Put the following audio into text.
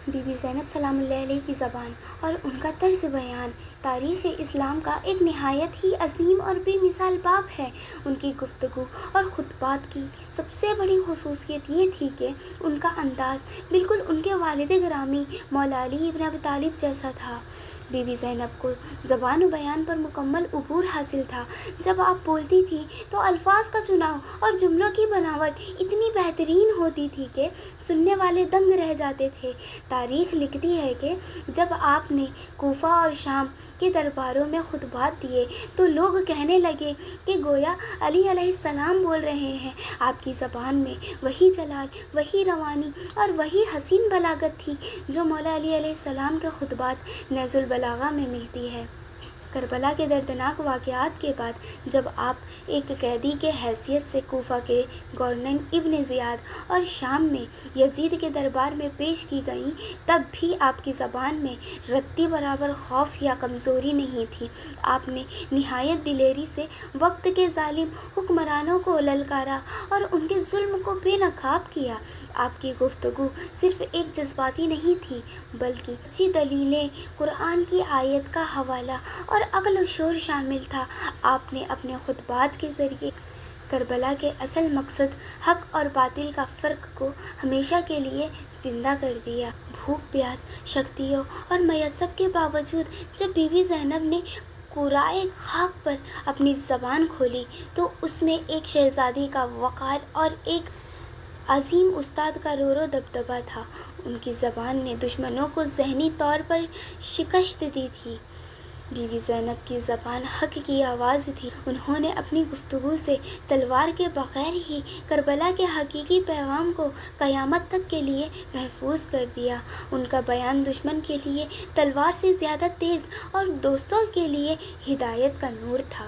Be be زینب سلام اللہ علیہ کی زبان اور ان کا طرز بیان تاریخ اسلام کا ایک نہایت ہی عظیم اور بے مثال باب ہے۔ ان کی گفتگو اور خطبات کی سب سے بڑی خصوصیت یہ تھی کہ ان کا انداز بالکل ان کے والد گرامی مولا علی ابن ابی طالب جیسا تھا۔ بی بی زینب کو زبان و بیان پر مکمل عبور حاصل تھا۔ جب آپ بولتی تھیں تو الفاظ کا چناؤ اور جملوں کی بناوٹ اتنی بہترین ہوتی تھی کہ سننے والے دنگ رہ جاتے تھے۔ تاریخ لکھتی ہے کہ جب آپ نے کوفہ اور شام کے درباروں میں خطبات دیے تو لوگ کہنے لگے کہ گویا علی علیہ السلام بول رہے ہیں۔ آپ کی زبان میں وہی جلال، وہی روانی اور وہی حسین بلاغت تھی جو مولا علی علیہ السلام کے خطبات نہج البلاغہ میں ملتی ہے۔ کربلا کے دردناک واقعات کے بعد جب آپ ایک قیدی کے حیثیت سے کوفہ کے گورنر ابن زیاد اور شام میں یزید کے دربار میں پیش کی گئیں، تب بھی آپ کی زبان میں رتی برابر خوف یا کمزوری نہیں تھی۔ آپ نے نہایت دلیری سے وقت کے ظالم حکمرانوں کو للکارا اور ان کے ظلم کو بے نقاب کیا۔ آپ کی گفتگو صرف ایک جذباتی نہیں تھی بلکہ اچھی دلیلیں، قرآن کی آیت کا حوالہ اور عقل و شعور شامل تھا۔ آپ نے اپنے خطبات کے ذریعے کربلا کے اصل مقصد حق اور باطل کا فرق کو ہمیشہ کے لیے زندہ کر دیا۔ بھوک پیاس، شکتیوں اور میسر کے باوجود جب بی بی زینب نے قرائے خاک پر اپنی زبان کھولی تو اس میں ایک شہزادی کا وقار اور ایک عظیم استاد کا رور و دبدبہ تھا۔ ان کی زبان نے دشمنوں کو ذہنی طور پر شکست دی تھی۔ بی بی زینب کی زبان حق کی آواز تھی۔ انہوں نے اپنی گفتگو سے تلوار کے بغیر ہی کربلا کے حقیقی پیغام کو قیامت تک کے لیے محفوظ کر دیا۔ ان کا بیان دشمن کے لیے تلوار سے زیادہ تیز اور دوستوں کے لیے ہدایت کا نور تھا۔